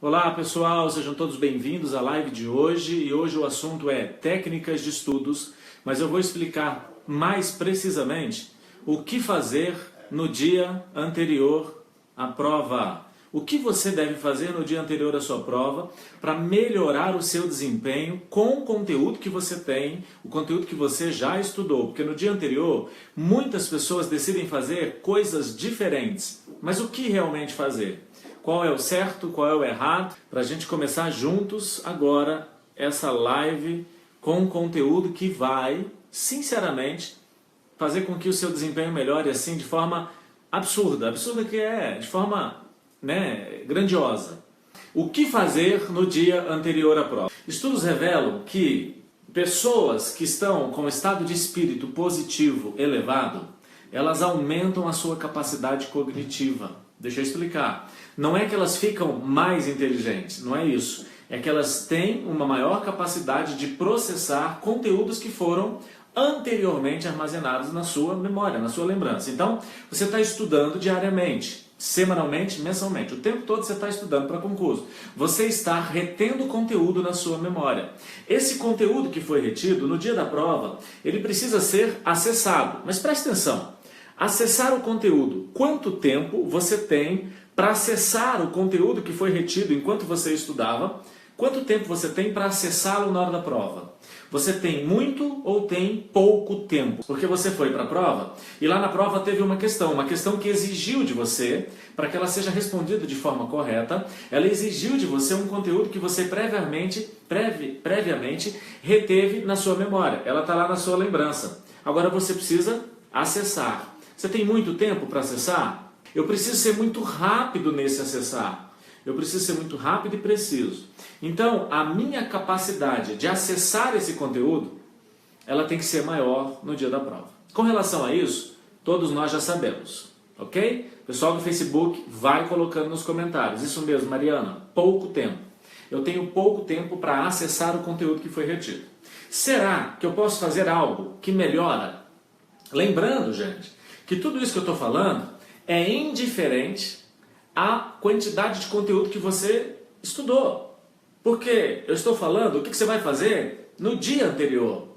Olá pessoal, sejam todos bem-vindos à live de hoje e hoje o assunto é técnicas de estudos, mas eu vou explicar mais precisamente o que fazer no dia anterior à prova. O que você deve fazer no dia anterior à sua prova para melhorar o seu desempenho com o conteúdo que você tem, o conteúdo que você já estudou. Porque no dia anterior, muitas pessoas decidem fazer coisas diferentes. Mas o que realmente fazer? Qual é o certo, qual é o errado? Para a gente começar juntos agora essa live com um conteúdo que vai, sinceramente, fazer com que o seu desempenho melhore assim de forma absurda. Absurda que é, de forma grandiosa. O que fazer no dia anterior à prova? Estudos revelam que pessoas que estão com estado de espírito positivo elevado, elas aumentam a sua capacidade cognitiva. Deixa eu explicar. Não é que elas ficam mais inteligentes, não é isso. É que elas têm uma maior capacidade de processar conteúdos que foram anteriormente armazenados na sua memória, na sua lembrança. Então, você está estudando diariamente, semanalmente, mensalmente. O tempo todo você está estudando para concurso. Você está retendo conteúdo na sua memória. Esse conteúdo que foi retido, no dia da prova, ele precisa ser acessado. Mas preste atenção. Acessar o conteúdo. Quanto tempo você tem para acessar o conteúdo que foi retido enquanto você estudava? Quanto tempo você tem para acessá-lo na hora da prova? Você tem muito ou tem pouco tempo? Porque você foi para a prova e lá na prova teve uma questão que exigiu de você, para que ela seja respondida de forma correta, ela exigiu de você um conteúdo que você previamente reteve na sua memória. Ela está lá na sua lembrança. Agora você precisa acessar. Você tem muito tempo para acessar? Eu preciso ser muito rápido nesse acessar. Eu preciso ser muito rápido e preciso. Então, a minha capacidade de acessar esse conteúdo, ela tem que ser maior no dia da prova. Com relação a isso, todos nós já sabemos, ok? Pessoal do Facebook, vai colocando nos comentários. Isso mesmo, Mariana, pouco tempo. Eu tenho pouco tempo para acessar o conteúdo que foi retido. Será que eu posso fazer algo que melhora? Lembrando, gente, que tudo isso que eu estou falando é indiferente à quantidade de conteúdo que você estudou. Porque eu estou falando o que você vai fazer no dia anterior.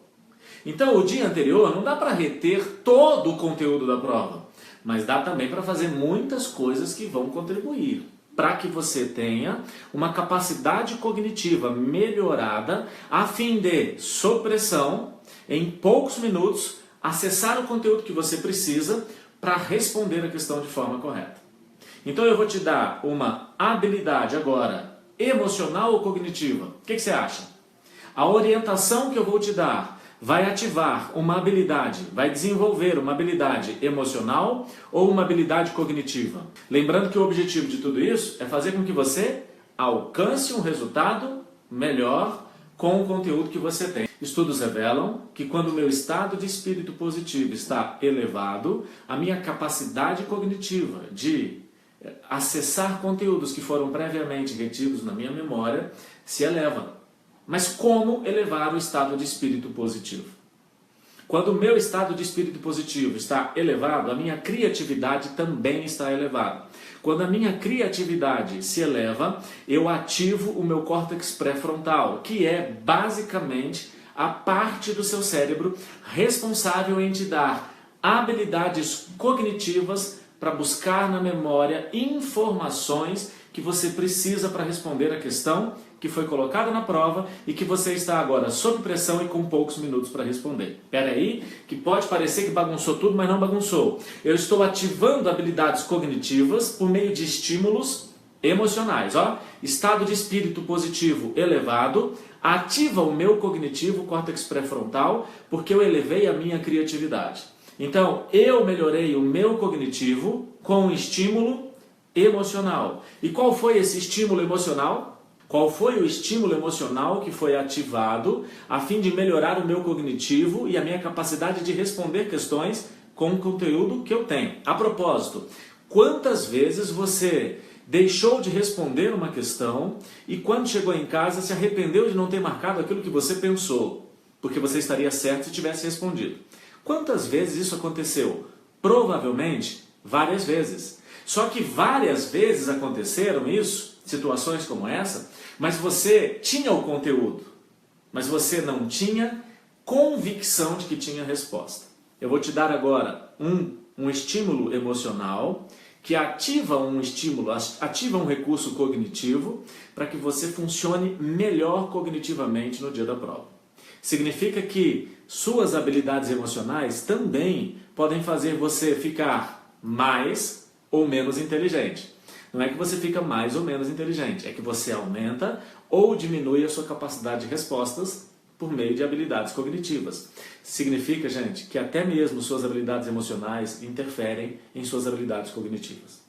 Então, o dia anterior não dá para reter todo o conteúdo da prova, mas dá também para fazer muitas coisas que vão contribuir para que você tenha uma capacidade cognitiva melhorada a fim de, sob pressão, em poucos minutos, acessar o conteúdo que você precisa para responder a questão de forma correta. Então eu vou te dar uma habilidade agora, emocional ou cognitiva? O que você acha? A orientação que eu vou te dar vai ativar uma habilidade, vai desenvolver uma habilidade emocional ou uma habilidade cognitiva? Lembrando que o objetivo de tudo isso é fazer com que você alcance um resultado melhor com o conteúdo que você tem. Estudos revelam que quando o meu estado de espírito positivo está elevado, a minha capacidade cognitiva de acessar conteúdos que foram previamente retidos na minha memória se eleva. Mas como elevar o estado de espírito positivo? Quando o meu estado de espírito positivo está elevado, a minha criatividade também está elevada. Quando a minha criatividade se eleva, eu ativo o meu córtex pré-frontal, que é basicamente a parte do seu cérebro responsável em te dar habilidades cognitivas para buscar na memória informações que você precisa para responder a questão que foi colocada na prova e que você está agora sob pressão e com poucos minutos para responder. Espera aí, que pode parecer que bagunçou tudo, mas não bagunçou. Eu estou ativando habilidades cognitivas por meio de estímulos emocionais. Estado de espírito positivo elevado ativa o meu cognitivo, córtex pré-frontal, porque eu elevei a minha criatividade. Então, eu melhorei o meu cognitivo com um estímulo emocional. E qual foi esse estímulo emocional? Qual foi o estímulo emocional que foi ativado a fim de melhorar o meu cognitivo e a minha capacidade de responder questões com o conteúdo que eu tenho? A propósito, quantas vezes você deixou de responder uma questão e quando chegou em casa se arrependeu de não ter marcado aquilo que você pensou, porque você estaria certo se tivesse respondido? Quantas vezes isso aconteceu? Provavelmente várias vezes. Só que várias vezes aconteceram isso situações como essa, mas você tinha o conteúdo, mas você não tinha convicção de que tinha resposta. Eu vou te dar agora um estímulo emocional que ativa um estímulo, ativa um recurso cognitivo para que você funcione melhor cognitivamente no dia da prova. Significa que suas habilidades emocionais também podem fazer você ficar mais ou menos inteligente. Não é que você fica mais ou menos inteligente, é que você aumenta ou diminui a sua capacidade de respostas por meio de habilidades cognitivas. Significa, gente, que até mesmo suas habilidades emocionais interferem em suas habilidades cognitivas.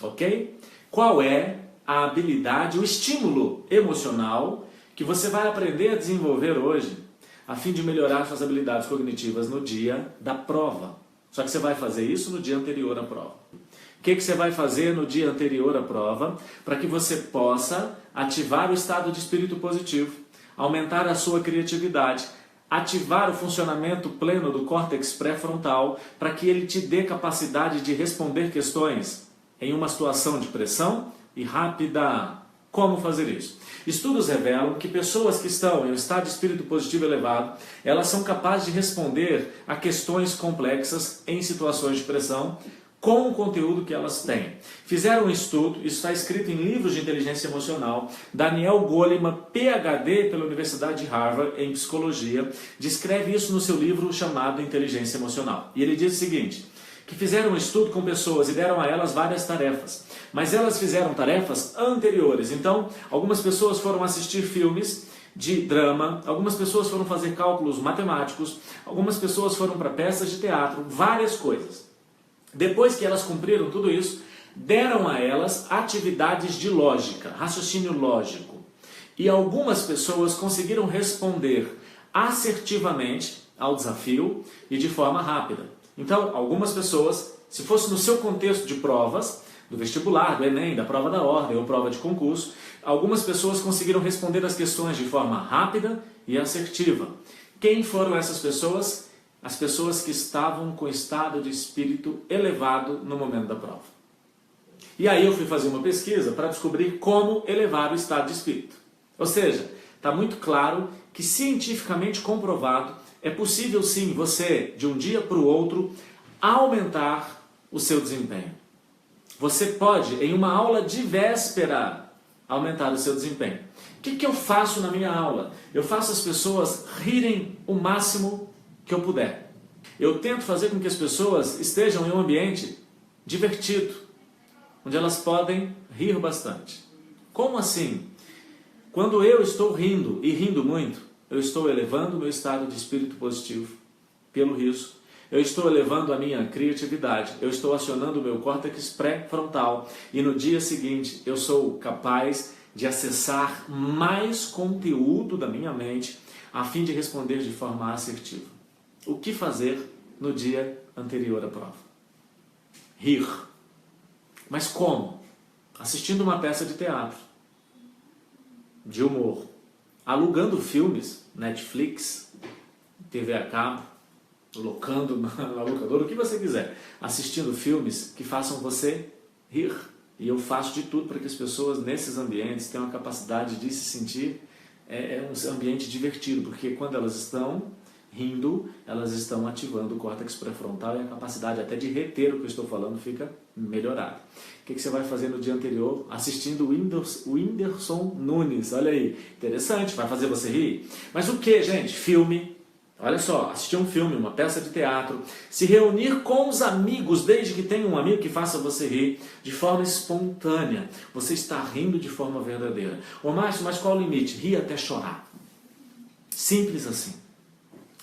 Ok? Qual é a habilidade, o estímulo emocional que você vai aprender a desenvolver hoje a fim de melhorar suas habilidades cognitivas no dia da prova? Só que você vai fazer isso no dia anterior à prova. O que você vai fazer no dia anterior à prova para que você possa ativar o estado de espírito positivo, aumentar a sua criatividade, ativar o funcionamento pleno do córtex pré-frontal para que ele te dê capacidade de responder questões em uma situação de pressão e rápida. Como fazer isso? Estudos revelam que pessoas que estão em um estado de espírito positivo elevado, elas são capazes de responder a questões complexas em situações de pressão com o conteúdo que elas têm. Fizeram um estudo, isso está escrito em livros de inteligência emocional. Daniel Goleman, PhD pela Universidade de Harvard em psicologia, descreve isso no seu livro chamado Inteligência Emocional. E ele diz o seguinte, que fizeram um estudo com pessoas e deram a elas várias tarefas, mas elas fizeram tarefas anteriores. Então, algumas pessoas foram assistir filmes de drama, algumas pessoas foram fazer cálculos matemáticos, algumas pessoas foram para peças de teatro, várias coisas. Depois que elas cumpriram tudo isso, deram a elas atividades de lógica, raciocínio lógico. E algumas pessoas conseguiram responder assertivamente ao desafio e de forma rápida. Então, algumas pessoas, se fosse no seu contexto de provas, do vestibular, do Enem, da prova da ordem ou prova de concurso, algumas pessoas conseguiram responder as questões de forma rápida e assertiva. Quem foram essas pessoas? As pessoas que estavam com estado de espírito elevado no momento da prova. E aí eu fui fazer uma pesquisa para descobrir como elevar o estado de espírito. Ou seja, está muito claro que cientificamente comprovado, é possível sim você, de um dia para o outro, aumentar o seu desempenho. Você pode, em uma aula de véspera, aumentar o seu desempenho. O que eu faço na minha aula? Eu faço as pessoas rirem o máximo que eu puder. Eu tento fazer com que as pessoas estejam em um ambiente divertido, onde elas podem rir bastante. Como assim? Quando eu estou rindo, e rindo muito, eu estou elevando o meu estado de espírito positivo pelo riso. Eu estou elevando a minha criatividade, eu estou acionando o meu córtex pré-frontal e no dia seguinte eu sou capaz de acessar mais conteúdo da minha mente a fim de responder de forma assertiva. O que fazer no dia anterior à prova? Rir. Mas como? Assistindo uma peça de teatro, de humor, alugando filmes, Netflix, TV a cabo, locando na locadora, o que você quiser, assistindo filmes que façam você rir. E eu faço de tudo para que as pessoas nesses ambientes tenham a capacidade de se sentir um ambiente divertido, porque quando elas estão rindo, elas estão ativando o córtex pré-frontal e a capacidade até de reter o que eu estou falando fica melhorada. O que você vai fazer no dia anterior? Assistindo o Whindersson Nunes, olha aí, interessante, vai fazer você rir? Mas o que, gente? Filme. Olha só, assistir um filme, uma peça de teatro, se reunir com os amigos, desde que tenha um amigo que faça você rir, de forma espontânea. Você está rindo de forma verdadeira. Ô Márcio, mas qual o limite? Rir até chorar. Simples assim.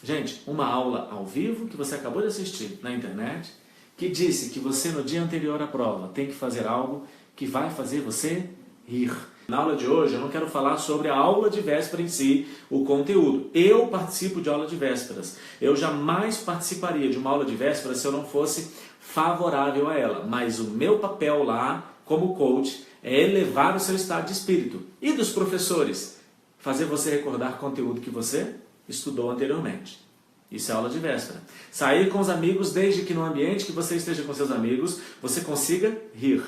Gente, uma aula ao vivo que você acabou de assistir na internet, que disse que você no dia anterior à prova tem que fazer algo que vai fazer você rir. Na aula de hoje eu não quero falar sobre a aula de véspera em si, o conteúdo. Eu participo de aula de vésperas. Eu jamais participaria de uma aula de véspera se eu não fosse favorável a ela. Mas o meu papel lá, como coach, é elevar o seu estado de espírito. E dos professores? Fazer você recordar conteúdo que você estudou anteriormente. Isso é aula de véspera. Sair com os amigos desde que no ambiente que você esteja com seus amigos, você consiga rir.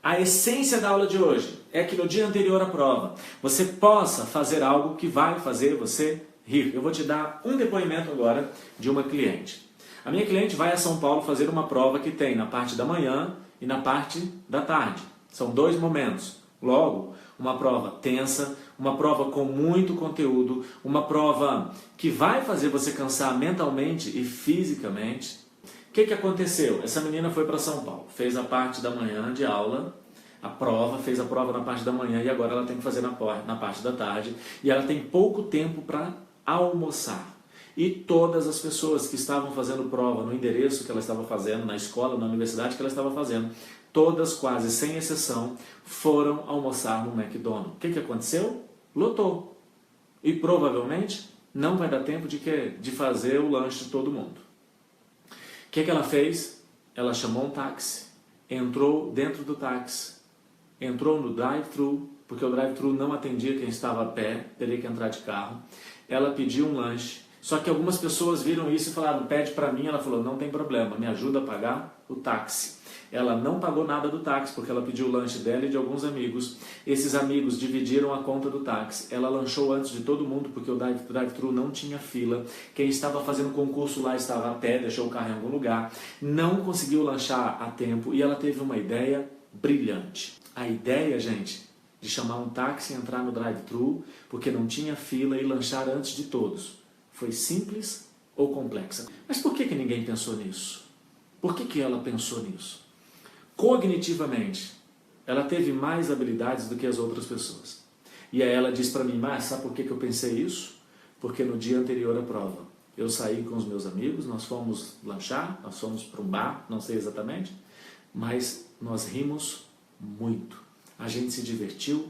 A essência da aula de hoje é que no dia anterior à prova você possa fazer algo que vai fazer você rir. Eu vou te dar um depoimento agora de uma cliente. A minha cliente vai a São Paulo fazer uma prova que tem na parte da manhã e na parte da tarde. São 2 momentos. Logo, uma prova tensa, uma prova com muito conteúdo, uma prova que vai fazer você cansar mentalmente e fisicamente. O que aconteceu? Essa menina foi para São Paulo, fez a parte da manhã de aula, fez a prova na parte da manhã e agora ela tem que fazer na parte da tarde e ela tem pouco tempo para almoçar. E todas as pessoas que estavam fazendo prova no endereço que ela estava fazendo, na escola, na universidade que ela estava fazendo, todas, quase sem exceção, foram almoçar no McDonald's. O que aconteceu? Lotou. E provavelmente não vai dar tempo de fazer o lanche de todo mundo. O que ela fez? Ela chamou um táxi, entrou dentro do táxi, entrou no drive-thru, porque o drive-thru não atendia quem estava a pé, teria que entrar de carro. Ela pediu um lanche, só que algumas pessoas viram isso e falaram, pede para mim. Ela falou, não tem problema, me ajuda a pagar o táxi. Ela não pagou nada do táxi, porque ela pediu o lanche dela e de alguns amigos. Esses amigos dividiram a conta do táxi. Ela lanchou antes de todo mundo, porque o drive-thru não tinha fila. Quem estava fazendo concurso lá estava a pé, deixou o carro em algum lugar. Não conseguiu lanchar a tempo e ela teve uma ideia brilhante. A ideia, gente, de chamar um táxi e entrar no drive-thru, porque não tinha fila e lanchar antes de todos. Foi simples ou complexa? Mas por que ninguém pensou nisso? Por que ela pensou nisso? Cognitivamente, ela teve mais habilidades do que as outras pessoas. E aí ela diz para mim, mas sabe por que eu pensei isso? Porque no dia anterior à prova, eu saí com os meus amigos, nós fomos lanchar, nós fomos para um bar, não sei exatamente, mas nós rimos muito. A gente se divertiu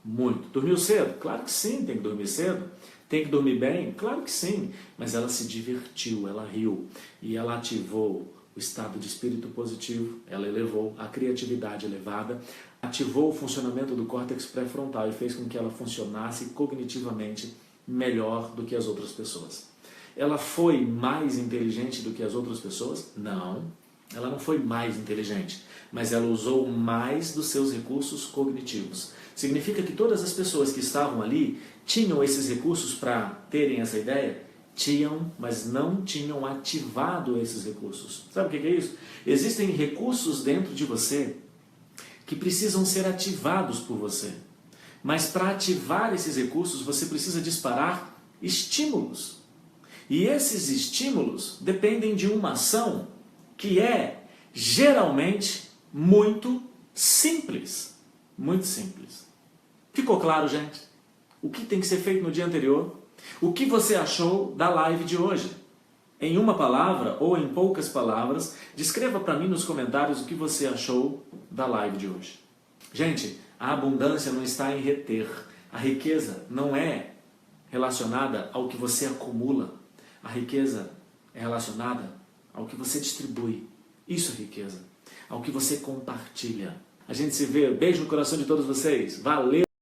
muito. Dormiu cedo? Claro que sim, tem que dormir cedo. Tem que dormir bem? Claro que sim. Mas ela se divertiu, ela riu e ela ativou o estado de espírito positivo, ela elevou a criatividade elevada, ativou o funcionamento do córtex pré-frontal e fez com que ela funcionasse cognitivamente melhor do que as outras pessoas. Ela foi mais inteligente do que as outras pessoas? Não, ela não foi mais inteligente, mas ela usou mais dos seus recursos cognitivos. Significa que todas as pessoas que estavam ali tinham esses recursos para terem essa ideia? Tinham, mas não tinham ativado esses recursos. Sabe o que é isso? Existem recursos dentro de você que precisam ser ativados por você. Mas para ativar esses recursos, você precisa disparar estímulos. E esses estímulos dependem de uma ação que é, geralmente, muito simples. Muito simples. Ficou claro, gente? O que tem que ser feito no dia anterior? O que você achou da live de hoje? Em uma palavra ou em poucas palavras, descreva para mim nos comentários o que você achou da live de hoje. Gente, a abundância não está em reter. A riqueza não é relacionada ao que você acumula. A riqueza é relacionada ao que você distribui. Isso é riqueza. Ao que você compartilha. A gente se vê. Beijo no coração de todos vocês. Valeu!